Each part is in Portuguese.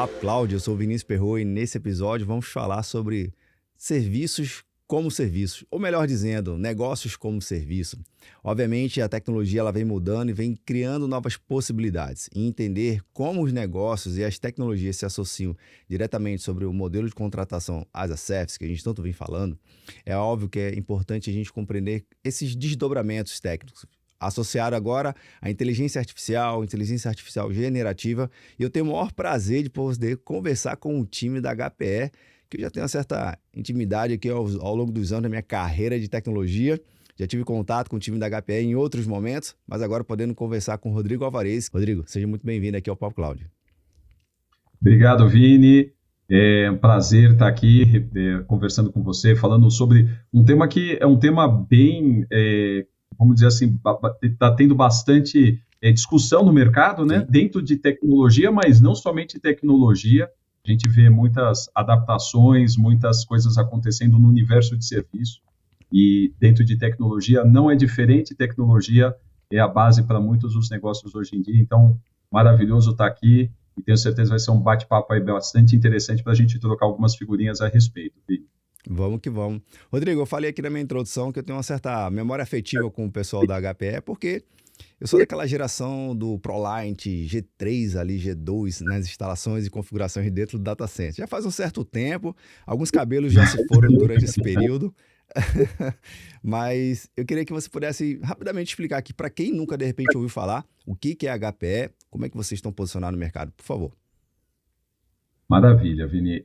Papo Cloud, eu sou o Vinícius Perro e nesse episódio vamos falar sobre serviços como serviços, ou melhor dizendo, negócios como serviço. Obviamente a tecnologia ela vem mudando e vem criando novas possibilidades. E entender como os negócios e as tecnologias se associam diretamente sobre o modelo de contratação as a service, que a gente tanto vem falando, é óbvio que é importante a gente compreender esses desdobramentos técnicos. Associado agora à inteligência artificial generativa, e eu tenho o maior prazer de poder conversar com o time da HPE, que eu já tenho uma certa intimidade aqui ao longo dos anos da minha carreira de tecnologia. Já tive contato com o time da HPE em outros momentos, mas agora podendo conversar com o Rodrigo Alvarez. Rodrigo, seja muito bem-vindo aqui ao Papo Cloud. Obrigado, Vini. É um prazer estar aqui conversando com você, falando sobre um tema que é um tema bem, vamos dizer assim, está tendo bastante discussão no mercado, né? Sim. Dentro de tecnologia, mas não somente tecnologia. A gente vê muitas adaptações, muitas coisas acontecendo no universo de serviço. E dentro de tecnologia não é diferente. Tecnologia é a base para muitos dos negócios hoje em dia. Então, maravilhoso estar aqui. E tenho certeza que vai ser um bate-papo aí bastante interessante para a gente trocar algumas figurinhas a respeito. Vamos que vamos. Rodrigo, eu falei aqui na minha introdução que eu tenho uma certa memória afetiva com o pessoal da HPE, porque eu sou daquela geração do ProLiant G3 ali, G2, nas instalações e configurações dentro do data center. Já faz um certo tempo, alguns cabelos já se foram durante esse período, mas eu queria que você pudesse rapidamente explicar aqui, para quem nunca de repente ouviu falar, o que é HPE, como é que vocês estão posicionados no mercado, por favor. Maravilha, Vini.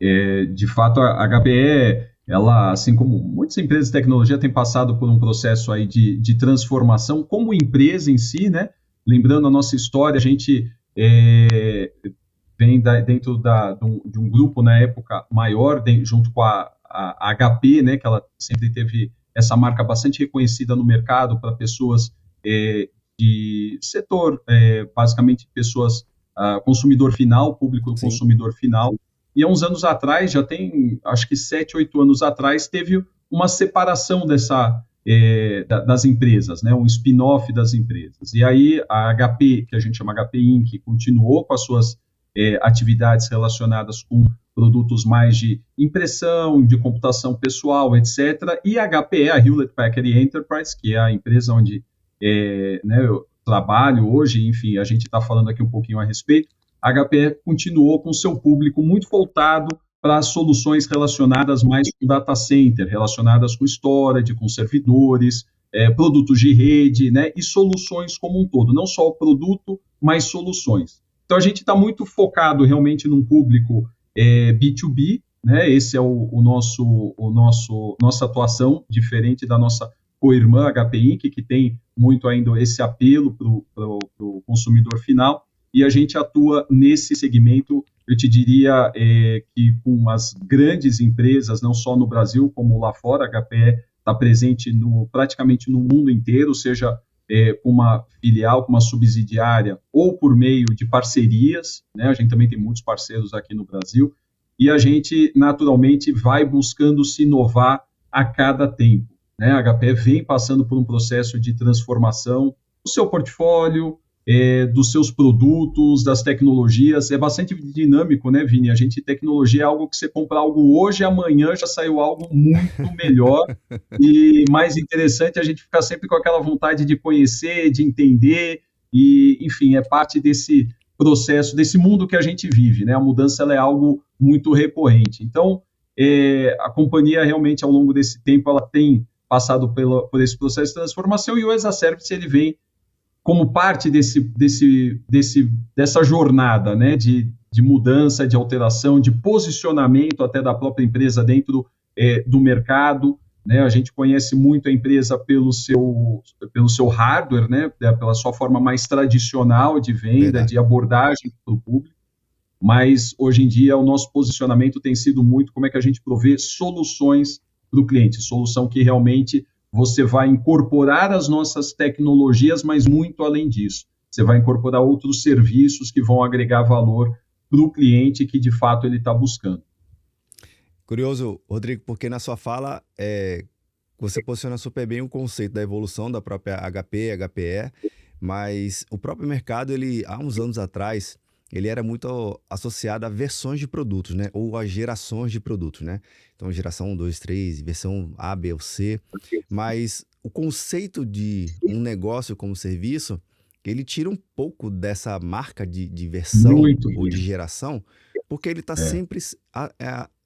De fato, a HPE, ela, assim como muitas empresas de tecnologia, tem passado por um processo aí de transformação como empresa em si, né? Lembrando a nossa história, a gente vem dentro de um grupo, na época, maior, junto com a HP, né? Que ela sempre teve essa marca bastante reconhecida no mercado para pessoas de setor, basicamente pessoas consumidor final, público do Sim. consumidor final. E há uns anos atrás, já tem, acho que 7, 8 anos atrás, teve uma separação das empresas, né, um spin-off das empresas. E aí a HP, que a gente chama HP Inc., continuou com as suas atividades relacionadas com produtos mais de impressão, de computação pessoal, etc. E a HPE, a Hewlett Packard Enterprise, que é a empresa onde eu trabalho hoje, enfim, a gente está falando aqui um pouquinho a respeito, a HPE continuou com seu público muito voltado para as soluções relacionadas mais com data center, relacionadas com storage, com servidores, produtos de rede, né, e soluções como um todo, não só o produto, mas soluções. Então, a gente está muito focado realmente num público B2B, né, esse é nossa atuação, diferente da nossa co-irmã HP Inc., que tem muito ainda esse apelo para o consumidor final, e a gente atua nesse segmento, eu te diria que com as grandes empresas, não só no Brasil, como lá fora, a HPE está presente praticamente no mundo inteiro, seja com uma filial, com uma subsidiária, ou por meio de parcerias, né? A gente também tem muitos parceiros aqui no Brasil, e a gente, naturalmente, vai buscando se inovar a cada tempo. Né? A HPE vem passando por um processo de transformação do seu portfólio, dos seus produtos, das tecnologias. É bastante dinâmico, né, Vini? Tecnologia é algo que você compra algo hoje, amanhã já saiu algo muito melhor. E mais interessante, a gente fica sempre com aquela vontade de conhecer, de entender, e, enfim, é parte desse processo, desse mundo que a gente vive, né? A mudança ela é algo muito recorrente. Então, a companhia realmente, ao longo desse tempo, ela tem passado por esse processo de transformação, e o as a Service ele vem como parte dessa jornada, né, de mudança, de alteração, de posicionamento até da própria empresa dentro do mercado. Né? A gente conhece muito a empresa pelo seu hardware, né, pela sua forma mais tradicional de venda, Verdade. de abordagem para o público, mas hoje em dia o nosso posicionamento tem sido muito como é que a gente provê soluções para o cliente, solução que realmente você vai incorporar as nossas tecnologias, mas muito além disso. Você vai incorporar outros serviços que vão agregar valor para o cliente que, de fato, ele está buscando. Curioso, Rodrigo, porque na sua fala você posiciona super bem o conceito da evolução da própria HP, HPE, mas o próprio mercado, ele há uns anos atrás, ele era muito associado a versões de produtos, né? Ou a gerações de produtos, né? Então, geração 1, 2, 3, versão A, B ou C. Mas o conceito de um negócio como serviço, ele tira um pouco dessa marca de versão Muito ou de bem. geração, porque ele está sempre...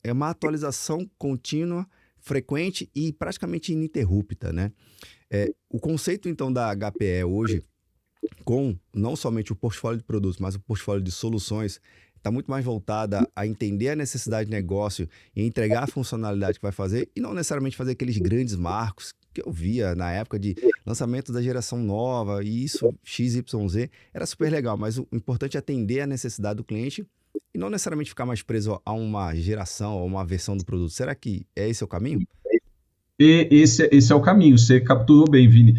É uma atualização contínua, frequente e praticamente ininterrupta, né? O conceito, então, da HPE hoje, com não somente o portfólio de produtos, mas o portfólio de soluções, está muito mais voltada a entender a necessidade de negócio e entregar a funcionalidade que vai fazer, e não necessariamente fazer aqueles grandes marcos que eu via na época de lançamento da geração nova, e isso, XYZ, era super legal, mas o importante é atender a necessidade do cliente e não necessariamente ficar mais preso a uma geração ou uma versão do produto. Será que esse é o caminho? E esse é o caminho, você capturou bem, Vini.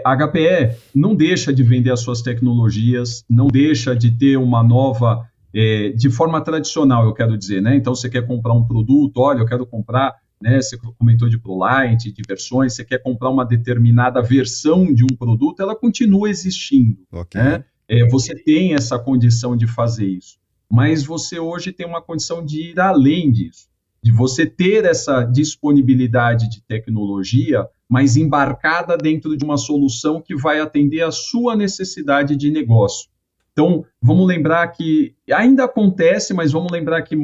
A HPE não deixa de vender as suas tecnologias, não deixa de ter uma nova, de forma tradicional, eu quero dizer, né? Então, você quer comprar um produto, olha, eu quero comprar, né? Você comentou de ProLite, de versões, você quer comprar uma determinada versão de um produto, ela continua existindo, Ok. né? Você tem essa condição de fazer isso, mas você hoje tem uma condição de ir além disso, de você ter essa disponibilidade de tecnologia, mas embarcada dentro de uma solução que vai atender a sua necessidade de negócio. Então, vamos lembrar que ainda acontece, mas vamos lembrar que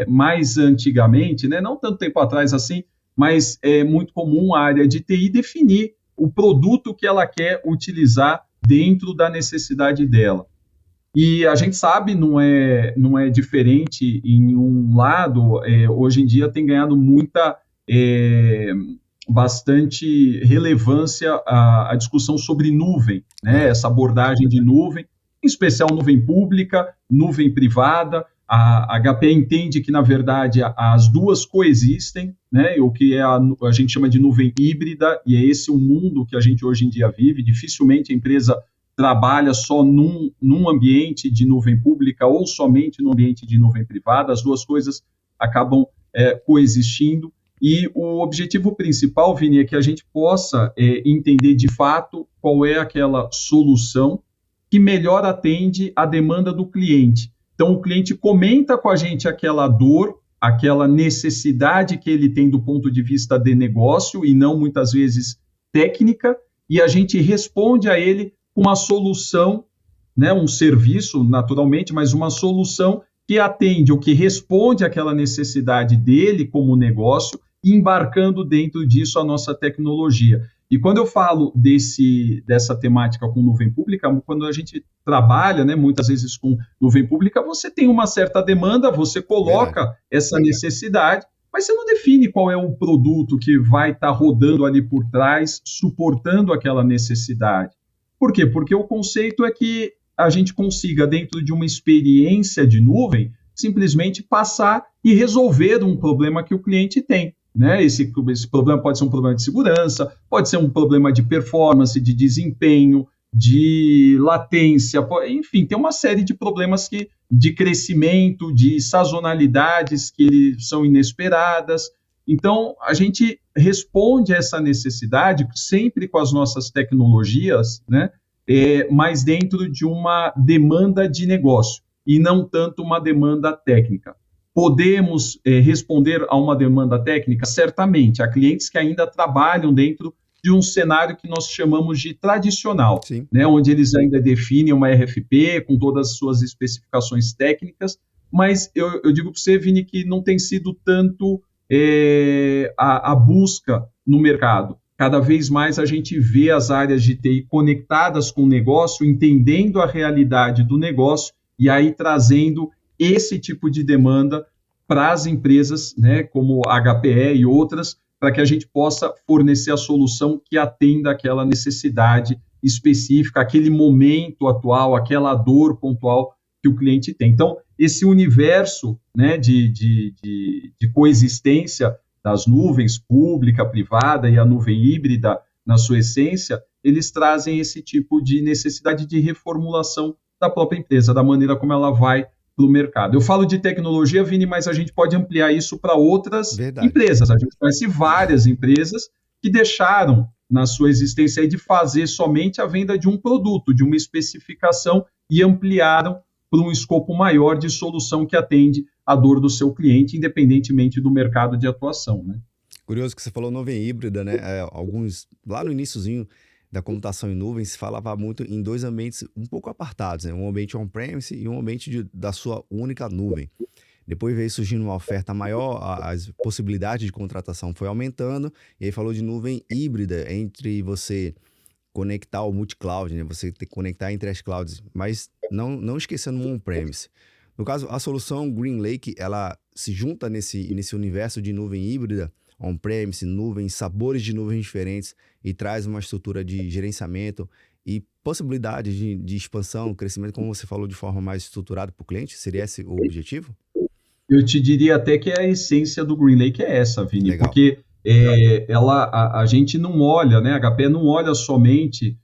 mais antigamente, né, não tanto tempo atrás assim, mas é muito comum a área de TI definir o produto que ela quer utilizar dentro da necessidade dela. E a gente sabe, não é diferente em um lado, hoje em dia tem ganhado bastante relevância a discussão sobre nuvem, né? Essa abordagem de nuvem, em especial nuvem pública, nuvem privada. A HPE entende que, na verdade, as duas coexistem, né? O que a gente chama de nuvem híbrida, e é esse o mundo que a gente hoje em dia vive. Dificilmente a empresa trabalha só num ambiente de nuvem pública ou somente no ambiente de nuvem privada, as duas coisas acabam coexistindo, e o objetivo principal, Vini, é que a gente possa entender de fato qual é aquela solução que melhor atende a demanda do cliente. Então, o cliente comenta com a gente aquela dor, aquela necessidade que ele tem do ponto de vista de negócio e não, muitas vezes, técnica, e a gente responde a ele uma solução, né, um serviço, naturalmente, mas uma solução que atende ou que responde àquela necessidade dele como negócio, embarcando dentro disso a nossa tecnologia. E quando eu falo dessa temática com nuvem pública, quando a gente trabalha, né, muitas vezes com nuvem pública, você tem uma certa demanda, você coloca essa necessidade, mas você não define qual é o produto que vai estar rodando ali por trás, suportando aquela necessidade. Por quê? Porque o conceito é que a gente consiga, dentro de uma experiência de nuvem, simplesmente passar e resolver um problema que o cliente tem, né? Esse problema pode ser um problema de segurança, pode ser um problema de performance, de desempenho, de latência, enfim, tem uma série de problemas de crescimento, de sazonalidades que são inesperadas. Então, a gente responde a essa necessidade sempre com as nossas tecnologias, né? Mas dentro de uma demanda de negócio e não tanto uma demanda técnica. Podemos responder a uma demanda técnica? Certamente. Há clientes que ainda trabalham dentro de um cenário que nós chamamos de tradicional, né? Onde eles ainda definem uma RFP com todas as suas especificações técnicas, mas eu digo para você, Vini, que não tem sido tanto a busca no mercado. Cada vez mais a gente vê as áreas de TI conectadas com o negócio, entendendo a realidade do negócio e aí trazendo esse tipo de demanda para as empresas, né, como a HPE e outras, para que a gente possa fornecer a solução que atenda aquela necessidade específica, aquele momento atual, aquela dor pontual que o cliente tem. Então, esse universo, né, de coexistência das nuvens pública, privada e a nuvem híbrida, na sua essência, eles trazem esse tipo de necessidade de reformulação da própria empresa, da maneira como ela vai para o mercado. Eu falo de tecnologia, Vini, mas a gente pode ampliar isso para outras empresas. A gente conhece várias empresas que deixaram na sua existência de fazer somente a venda de um produto, de uma especificação, e ampliaram para um escopo maior de solução que atende a dor do seu cliente, independentemente do mercado de atuação, né? Curioso que você falou nuvem híbrida, né? Lá no iniciozinho da computação em nuvem, se falava muito em dois ambientes um pouco apartados, né? Um ambiente on-premise e um ambiente da sua única nuvem. Depois veio surgindo uma oferta maior, as possibilidades de contratação foi aumentando, e aí falou de nuvem híbrida, entre você conectar o multi-cloud, né? Você ter que conectar entre as clouds, mas não esquecendo o on-premise. No caso, a solução GreenLake, ela se junta nesse universo de nuvem híbrida, on-premise, nuvem, sabores de nuvens diferentes, e traz uma estrutura de gerenciamento e possibilidade de expansão, crescimento, como você falou, de forma mais estruturada para o cliente. Seria esse o objetivo? Eu te diria até que a essência do GreenLake é essa, Vini, Legal. porque a gente não olha, né? A HP não olha somente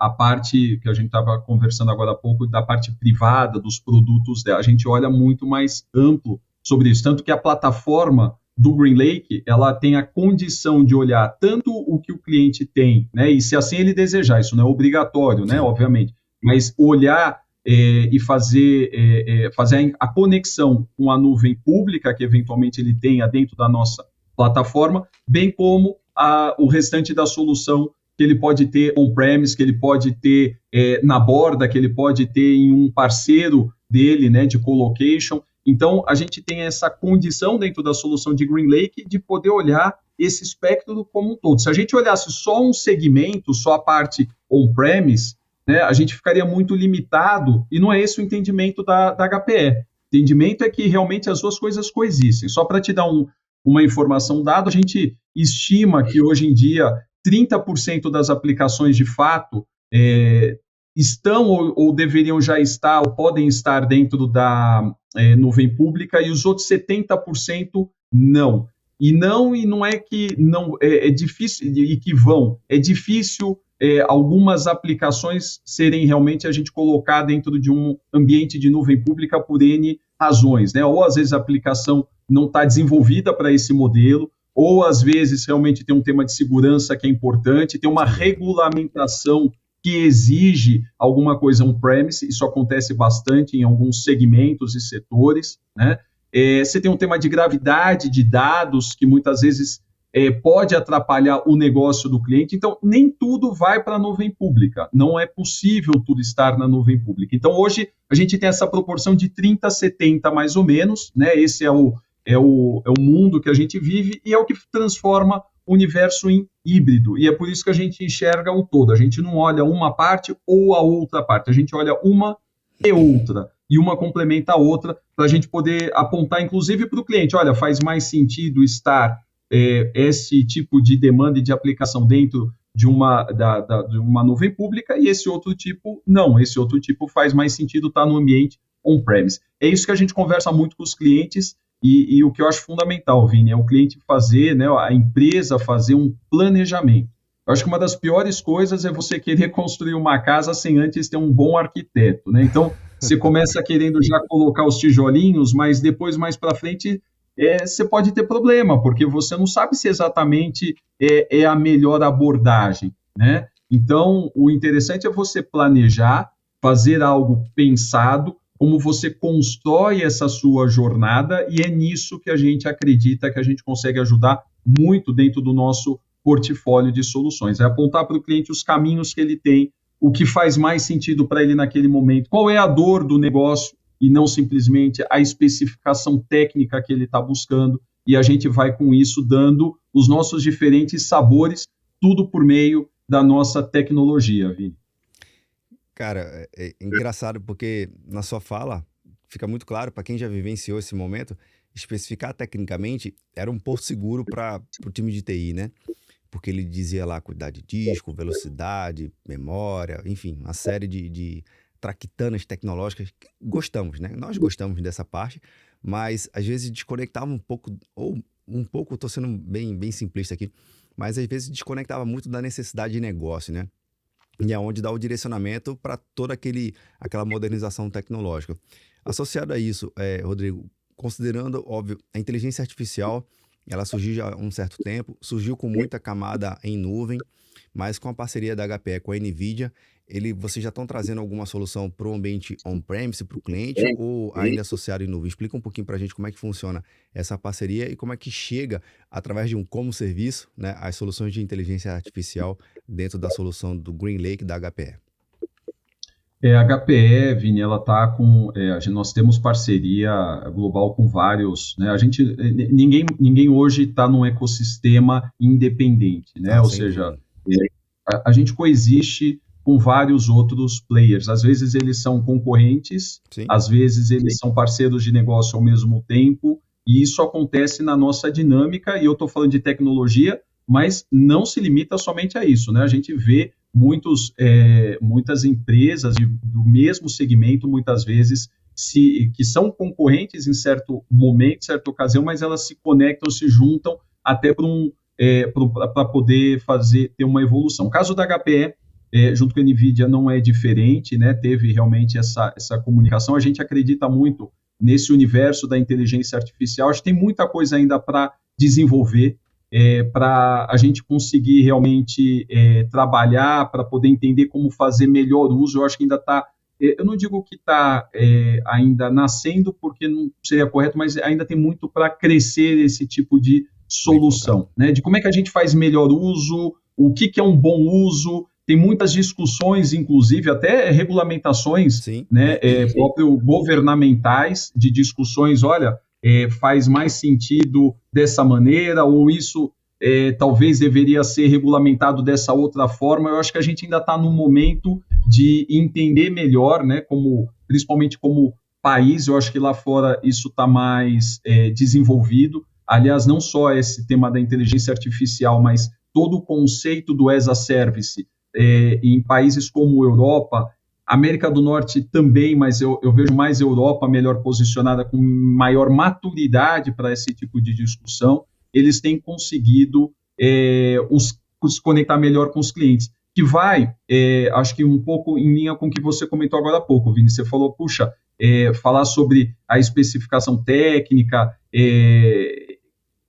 a parte que a gente estava conversando agora há pouco, da parte privada, dos produtos dela. A gente olha muito mais amplo sobre isso. Tanto que a plataforma do GreenLake, ela tem a condição de olhar tanto o que o cliente tem, né? E se assim ele desejar, isso não é obrigatório, né? Sim. Obviamente, mas olhar e fazer a conexão com a nuvem pública que eventualmente ele tenha dentro da nossa plataforma, bem como o restante da solução que ele pode ter on-premise, que ele pode ter na borda, que ele pode ter em um parceiro dele, né, de colocation. Então, a gente tem essa condição dentro da solução de GreenLake de poder olhar esse espectro como um todo. Se a gente olhasse só um segmento, só a parte on-premise, né, a gente ficaria muito limitado, e não é esse o entendimento da HPE. O entendimento é que realmente as duas coisas coexistem. Só para te dar uma informação dada, a gente estima que hoje em dia 30% das aplicações de fato estão ou deveriam já estar ou podem estar dentro da nuvem pública, e os outros 70% não. E não é que não é difícil, e que vão. É difícil algumas aplicações serem realmente a gente colocar dentro de um ambiente de nuvem pública por N razões, né? Ou às vezes a aplicação não está desenvolvida para esse modelo, ou às vezes realmente tem um tema de segurança que é importante, tem uma regulamentação que exige alguma coisa on-premise. Isso acontece bastante em alguns segmentos e setores, né? Você tem um tema de gravidade de dados que muitas vezes pode atrapalhar o negócio do cliente. Então, nem tudo vai para a nuvem pública. Não é possível tudo estar na nuvem pública. Então, hoje, a gente tem essa proporção de 30-70 mais ou menos, né? Esse é o mundo que a gente vive, e é o que transforma o universo em híbrido. E é por isso que a gente enxerga o todo. A gente não olha uma parte ou a outra parte. A gente olha uma e outra. E uma complementa a outra, para a gente poder apontar, inclusive, para o cliente. Olha, faz mais sentido estar esse tipo de demanda e de aplicação dentro de uma nuvem pública, e esse outro tipo não. Esse outro tipo faz mais sentido estar no ambiente on-premise. É isso que a gente conversa muito com os clientes, e o que eu acho fundamental, Vini, é o cliente fazer, né, a empresa fazer um planejamento. Eu acho que uma das piores coisas é você querer construir uma casa sem antes ter um bom arquiteto, né? Então, você começa querendo já colocar os tijolinhos, mas depois, mais para frente, você pode ter problema, porque você não sabe se exatamente é a melhor abordagem, né? Então, o interessante é você planejar, fazer algo pensado, como você constrói essa sua jornada, e é nisso que a gente acredita que a gente consegue ajudar muito dentro do nosso portfólio de soluções. É apontar para o cliente os caminhos que ele tem, o que faz mais sentido para ele naquele momento, qual é a dor do negócio, e não simplesmente a especificação técnica que ele está buscando, e a gente vai com isso dando os nossos diferentes sabores, tudo por meio da nossa tecnologia, Vini. Cara, é engraçado porque na sua fala fica muito claro, para quem já vivenciou esse momento, especificar tecnicamente era um porto seguro para o time de TI, né? Porque ele dizia lá quantidade de disco, velocidade, memória, enfim, uma série de traquitanas tecnológicas que gostamos, né? Nós gostamos dessa parte, mas às vezes desconectava um pouco, ou um pouco, estou sendo bem simplista aqui, mas às vezes desconectava muito da necessidade de negócio, né? E é onde dá o direcionamento para toda aquela modernização tecnológica. Associado a isso, Rodrigo, considerando, óbvio, a inteligência artificial, ela surgiu já há um certo tempo, surgiu com muita camada em nuvem, mas com a parceria da HPE com a NVIDIA, vocês já estão trazendo alguma solução para o ambiente on-premise, para o cliente, ou ainda associado em nuvem? Explica um pouquinho para a gente como é que funciona essa parceria e como é que chega, através de um como serviço, né, as soluções de inteligência artificial dentro da solução do GreenLake da HPE. A HPE, Vini, ela está com. Nós temos parceria global com vários. Né, ninguém hoje está num ecossistema independente, né? Ou seja, a gente coexiste com vários outros players. Às vezes eles são concorrentes, sim, às vezes eles são parceiros de negócio ao mesmo tempo, e isso acontece na nossa dinâmica, e eu estou falando de tecnologia, mas não se limita somente a isso, né? A gente vê muitas empresas do mesmo segmento, muitas vezes, que são concorrentes em certo momento, certa ocasião, mas elas se conectam, se juntam até para poder ter uma evolução. O caso da HPE, junto com a NVIDIA, não é diferente, né? Teve realmente essa comunicação. A gente acredita muito nesse universo da inteligência artificial. Acho que tem muita coisa ainda para desenvolver, para a gente conseguir realmente trabalhar, para poder entender como fazer melhor uso. Eu acho que ainda está, eu não digo que está ainda nascendo, porque não seria correto, mas ainda tem muito para crescer esse tipo de solução, né? De como é que a gente faz melhor uso, o que é um bom uso. Tem muitas discussões, inclusive, até regulamentações, né, próprio governamentais, de discussões, olha, faz mais sentido dessa maneira, ou isso talvez deveria ser regulamentado dessa outra forma. Eu acho que a gente ainda está no momento de entender melhor, né, principalmente como país. Eu acho que lá fora isso está mais desenvolvido. Aliás, não só esse tema da inteligência artificial, mas todo o conceito do as a service, em países como Europa, América do Norte também, mas eu vejo mais Europa melhor posicionada, com maior maturidade para esse tipo de discussão. Eles têm conseguido se conectar melhor com os clientes, que vai, acho que um pouco em linha com o que você comentou agora há pouco, Vini. Você falou, puxa, falar sobre a especificação técnica,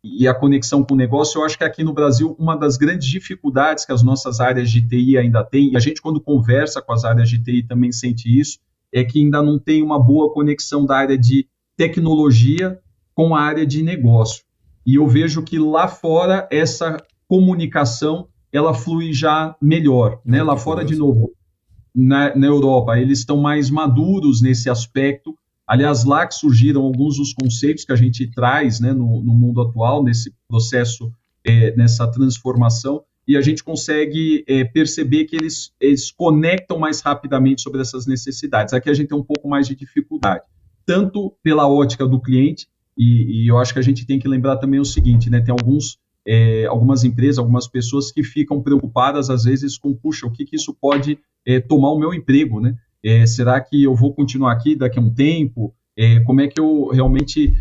e a conexão com o negócio. Eu acho que aqui no Brasil, uma das grandes dificuldades que as nossas áreas de TI ainda têm, e a gente quando conversa com as áreas de TI também sente isso, é que ainda não tem uma boa conexão da área de tecnologia com a área de negócio. E eu vejo que lá fora essa comunicação, ela flui já melhor, né? Lá fora, de novo, na Europa, eles estão mais maduros nesse aspecto. Aliás, lá que surgiram alguns dos conceitos que a gente traz, né, no mundo atual, nesse processo, nessa transformação, e a gente consegue perceber que eles conectam mais rapidamente sobre essas necessidades. Aqui a gente tem um pouco mais de dificuldade, tanto pela ótica do cliente, e eu acho que a gente tem que lembrar também o seguinte, né, tem algumas empresas, algumas pessoas que ficam preocupadas, às vezes, com, puxa, o que isso pode tomar o meu emprego, né? Será que eu vou continuar aqui daqui a um tempo? Como é que eu realmente...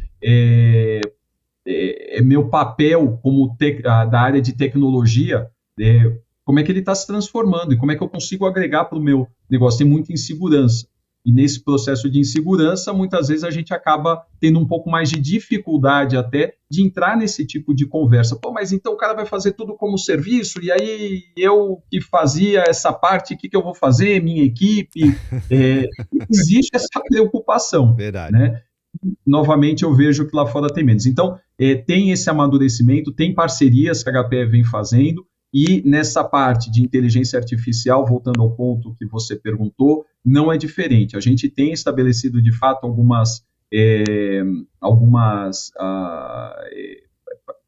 meu papel como da área de tecnologia, como é que ele está se transformando? E como é que eu consigo agregar para o meu negócio? Tem muita insegurança. E nesse processo de insegurança, muitas vezes a gente acaba tendo um pouco mais de dificuldade até de entrar nesse tipo de conversa. Pô, mas então o cara vai fazer tudo como serviço, e aí eu que fazia essa parte, o que eu vou fazer? Minha equipe? Existe essa preocupação. Verdade. Né? Novamente, eu vejo que lá fora tem menos. Então, tem esse amadurecimento, tem parcerias que a HPE vem fazendo, e nessa parte de inteligência artificial, voltando ao ponto que você perguntou, não é diferente. A gente tem estabelecido, de fato, algumas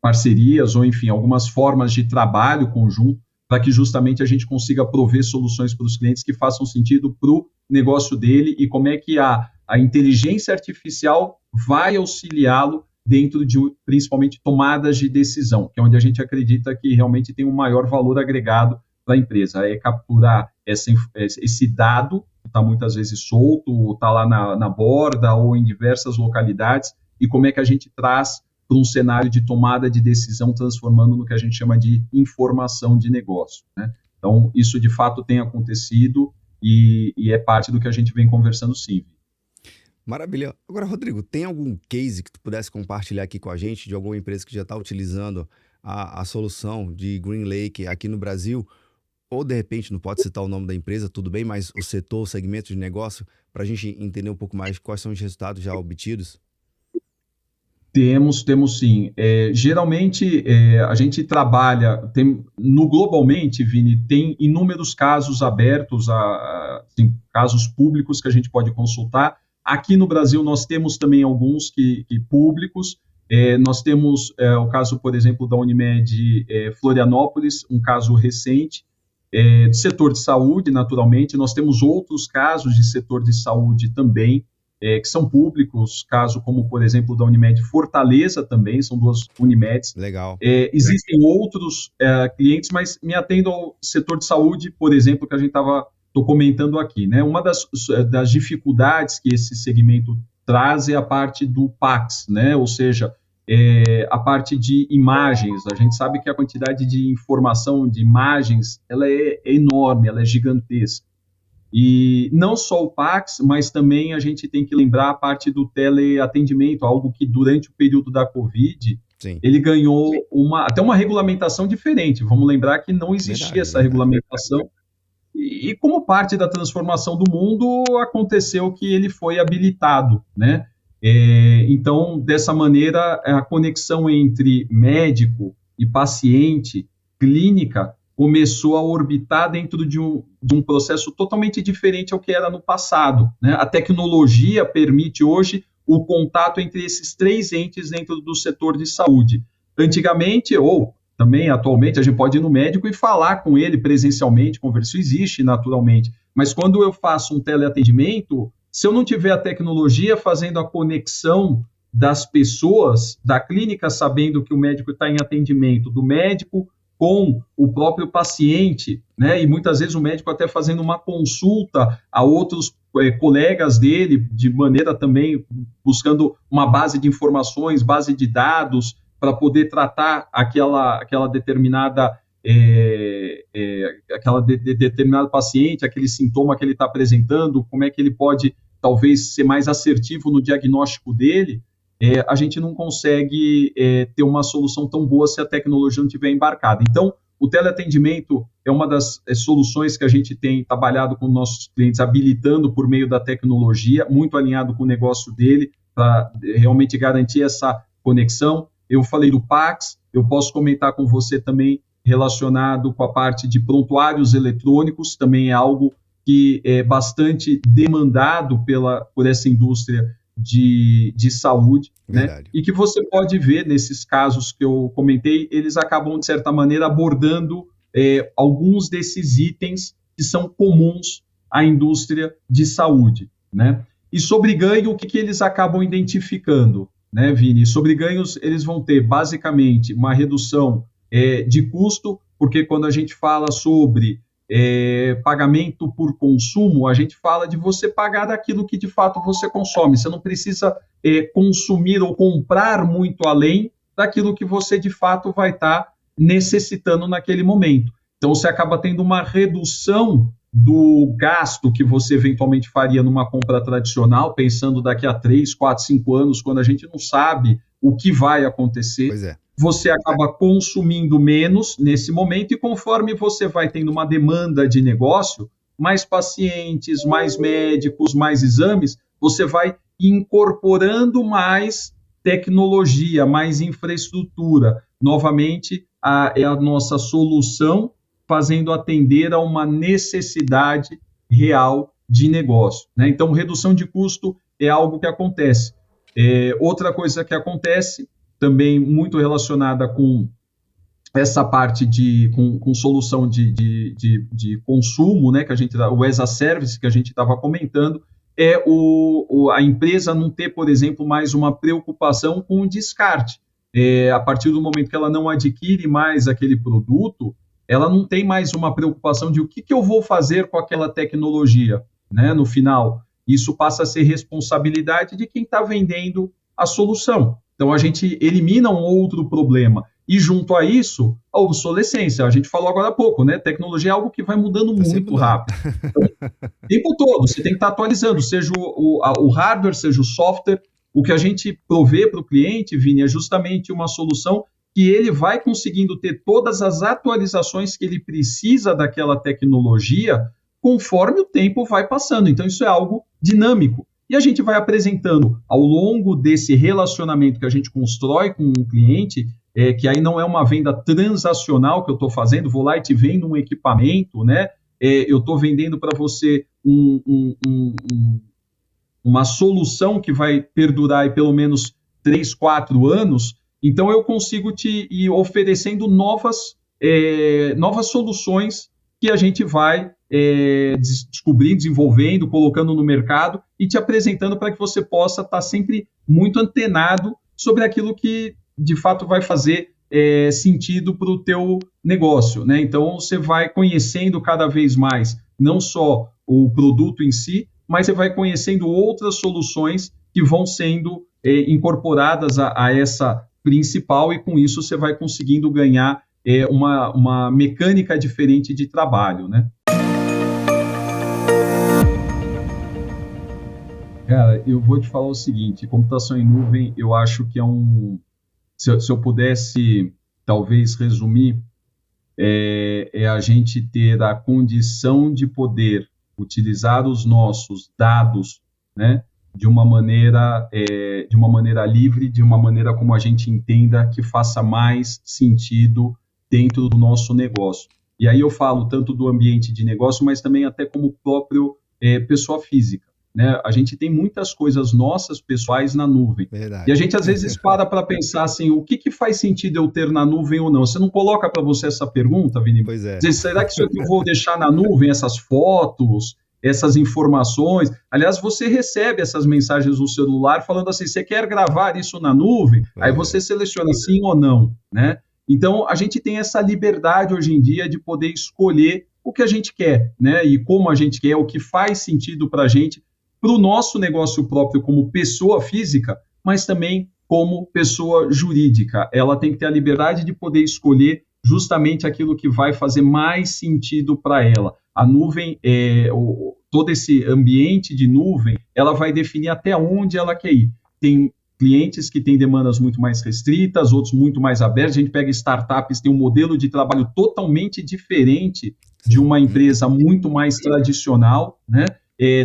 parcerias, ou enfim, algumas formas de trabalho conjunto, para que justamente a gente consiga prover soluções para os clientes que façam sentido para o negócio dele, e como é que a inteligência artificial vai auxiliá-lo dentro de, principalmente, tomadas de decisão, que é onde a gente acredita que realmente tem um maior valor agregado para a empresa, capturar esse dado, que está muitas vezes solto, está lá na borda ou em diversas localidades, e como é que a gente traz para um cenário de tomada de decisão, transformando no que a gente chama de informação de negócio. Né? Então, isso de fato tem acontecido e é parte do que a gente vem conversando, sim. Maravilha. Agora, Rodrigo, tem algum case que tu pudesse compartilhar aqui com a gente de alguma empresa que já está utilizando a solução de GreenLake aqui no Brasil? ou de repente, não pode citar o nome da empresa, tudo bem, mas o setor, o segmento de negócio, para a gente entender um pouco mais quais são os resultados já obtidos? Temos sim. Geralmente, a gente trabalha, globalmente, Vini, tem inúmeros casos abertos, assim, casos públicos que a gente pode consultar. Aqui no Brasil, nós temos também alguns que públicos. Nós temos o caso, por exemplo, da Unimed Florianópolis, um caso recente, de setor de saúde, naturalmente. Nós temos outros casos de setor de saúde também, que são públicos, caso como, por exemplo, da Unimed Fortaleza também, são 2 Unimeds. Legal. Existem outros clientes, mas me atendo ao setor de saúde, por exemplo, que a gente estou comentando aqui, né? Uma das dificuldades que esse segmento traz é a parte do PACS, né? Ou seja, a parte de imagens. A gente sabe que a quantidade de informação, de imagens, ela é enorme, ela é gigantesca. E não só o PACS, mas também a gente tem que lembrar a parte do teleatendimento, algo que durante o período da Covid, Sim. ele ganhou até uma regulamentação diferente. Vamos lembrar que não existia essa regulamentação. E como parte da transformação do mundo, aconteceu que ele foi habilitado, né? Então, dessa maneira, a conexão entre médico e paciente, clínica, começou a orbitar dentro de um processo totalmente diferente ao que era no passado, né? A tecnologia permite hoje o contato entre esses 3 entes dentro do setor de saúde. Antigamente, ou também atualmente, a gente pode ir no médico e falar com ele presencialmente, conversar, isso existe naturalmente, mas quando eu faço um teleatendimento, se eu não tiver a tecnologia fazendo a conexão das pessoas, da clínica sabendo que o médico está em atendimento, do médico com o próprio paciente, né? E muitas vezes o médico até fazendo uma consulta a outros colegas dele, de maneira também buscando uma base de informações, base de dados, para poder tratar aquela determinada determinado paciente, aquele sintoma que ele está apresentando, como é que ele pode talvez ser mais assertivo no diagnóstico dele. A gente não consegue ter uma solução tão boa se a tecnologia não estiver embarcada. Então, o teleatendimento é uma das soluções que a gente tem trabalhado com nossos clientes, habilitando por meio da tecnologia, muito alinhado com o negócio dele, para realmente garantir essa conexão. Eu falei do PACS, eu posso comentar com você também relacionado com a parte de prontuários eletrônicos, também é algo que é bastante demandado por essa indústria de saúde, né? E que você pode ver nesses casos que eu comentei, eles acabam, de certa maneira, abordando alguns desses itens que são comuns à indústria de saúde, né? E sobre ganho, o que eles acabam identificando, né, Vini? Sobre ganhos, eles vão ter, basicamente, uma redução de custo, porque quando a gente fala sobre pagamento por consumo, a gente fala de você pagar daquilo que de fato você consome. Você não precisa consumir ou comprar muito além daquilo que você de fato vai estar necessitando naquele momento. Então você acaba tendo uma redução do gasto que você eventualmente faria numa compra tradicional, pensando daqui a 3, 4, 5 anos, quando a gente não sabe o que vai acontecer. Pois é. Você acaba consumindo menos nesse momento e conforme você vai tendo uma demanda de negócio, mais pacientes, mais médicos, mais exames, você vai incorporando mais tecnologia, mais infraestrutura. Novamente, é a nossa solução fazendo atender a uma necessidade real de negócio, né? Então, redução de custo é algo que acontece. Outra coisa que acontece também muito relacionada com essa parte com solução de consumo, né, que a gente, o as a service que a gente estava comentando, é a empresa não ter, por exemplo, mais uma preocupação com o descarte. A partir do momento que ela não adquire mais aquele produto, ela não tem mais uma preocupação de o que eu vou fazer com aquela tecnologia, né, no final. Isso passa a ser responsabilidade de quem está vendendo a solução. Então, a gente elimina um outro problema. E, junto a isso, a obsolescência. A gente falou agora há pouco, né? Tecnologia é algo que vai mudando muito rápido. Então, o tempo todo, você tem que estar atualizando, seja o hardware, seja o software. O que a gente provê para o cliente, Vini, é justamente uma solução que ele vai conseguindo ter todas as atualizações que ele precisa daquela tecnologia conforme o tempo vai passando. Então, isso é algo dinâmico. E a gente vai apresentando ao longo desse relacionamento que a gente constrói com um cliente, que aí não é uma venda transacional que eu estou fazendo, vou lá e te vendo um equipamento, né? Eu estou vendendo para você uma solução que vai perdurar aí pelo menos 3, 4 anos, então eu consigo te ir oferecendo novas soluções que a gente vai descobrindo, desenvolvendo, colocando no mercado e te apresentando para que você possa estar sempre muito antenado sobre aquilo que de fato vai fazer sentido para o teu negócio, né? Então você vai conhecendo cada vez mais não só o produto em si, mas você vai conhecendo outras soluções que vão sendo incorporadas a essa principal, e com isso você vai conseguindo ganhar uma mecânica diferente de trabalho, né? Cara, eu vou te falar o seguinte, computação em nuvem, eu acho que se eu pudesse talvez resumir, a gente ter a condição de poder utilizar os nossos dados, né, de uma maneira livre, de uma maneira como a gente entenda que faça mais sentido dentro do nosso negócio. E aí eu falo tanto do ambiente de negócio, mas também até como próprio pessoa física, né? A gente tem muitas coisas nossas pessoais na nuvem. Verdade. E a gente às vezes para pensar assim, o que faz sentido eu ter na nuvem ou não? Você não coloca para você essa pergunta, Vini? Pois é. Dizer, será que isso aqui eu vou deixar na nuvem, essas fotos, essas informações? Aliás, você recebe essas mensagens no celular falando assim, você quer gravar isso na nuvem? Aí você seleciona sim ou não, né? Então, a gente tem essa liberdade hoje em dia de poder escolher o que a gente quer, né? E como a gente quer, o que faz sentido para a gente, para o nosso negócio próprio como pessoa física, mas também como pessoa jurídica. Ela tem que ter a liberdade de poder escolher justamente aquilo que vai fazer mais sentido para ela. A nuvem, todo esse ambiente de nuvem, ela vai definir até onde ela quer ir. Tem clientes que têm demandas muito mais restritas, outros muito mais abertos. A gente pega startups, tem um modelo de trabalho totalmente diferente de uma empresa muito mais tradicional, né?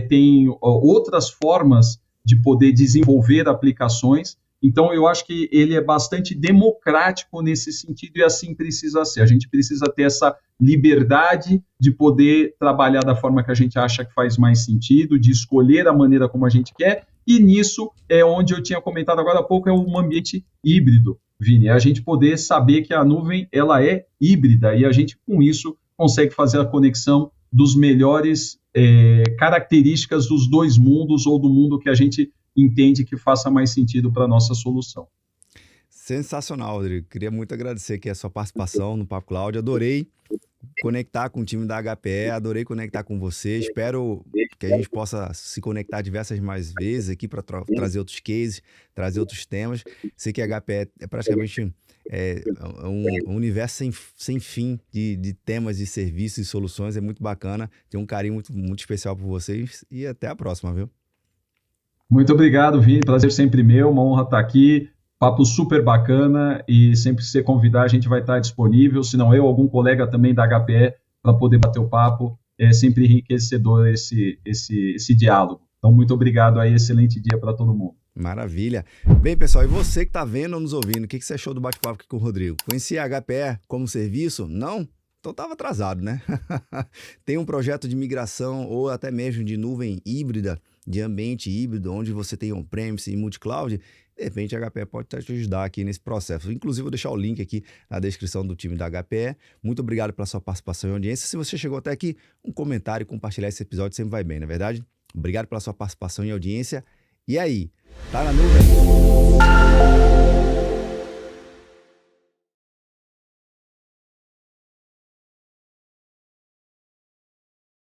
Tem outras formas de poder desenvolver aplicações. Então, eu acho que ele é bastante democrático nesse sentido e assim precisa ser. A gente precisa ter essa liberdade de poder trabalhar da forma que a gente acha que faz mais sentido, de escolher a maneira como a gente quer, e nisso é onde eu tinha comentado agora há pouco, é um ambiente híbrido, Vini. É a gente poder saber que a nuvem ela é híbrida e a gente, com isso, consegue fazer a conexão dos melhores características dos dois mundos ou do mundo que a gente entende que faça mais sentido para a nossa solução. Sensacional, Rodrigo. Queria muito agradecer aqui a sua participação no Papo Cloud. Adorei conectar com o time da HPE, adorei conectar com você. Espero que a gente possa se conectar diversas mais vezes aqui para trazer outros cases, trazer outros temas. Sei que a HPE é praticamente um universo sem fim de temas, de serviços e soluções. É muito bacana. Tenho um carinho muito, muito especial por vocês e até a próxima, viu? Muito obrigado, Vini. Prazer sempre meu. Uma honra estar aqui. Papo super bacana e sempre que você convidar a gente vai estar disponível, se não eu, algum colega também da HPE para poder bater o papo. É sempre enriquecedor esse diálogo. Então, muito obrigado aí, excelente dia para todo mundo. Maravilha. Bem, pessoal, e você que está vendo ou nos ouvindo, o que você achou do bate-papo aqui com o Rodrigo? Conhecia a HPE como serviço? Não? Então estava atrasado, né? Tem um projeto de migração ou até mesmo de nuvem híbrida, de ambiente híbrido, onde você tem on-premise e multi-cloud, de repente a HPE pode te ajudar aqui nesse processo. Inclusive, vou deixar o link aqui na descrição do time da HPE. Muito obrigado pela sua participação e audiência. Se você chegou até aqui, um comentário e compartilhar esse episódio sempre vai bem, não é verdade? Obrigado pela sua participação e audiência. E aí, tá na nuvem?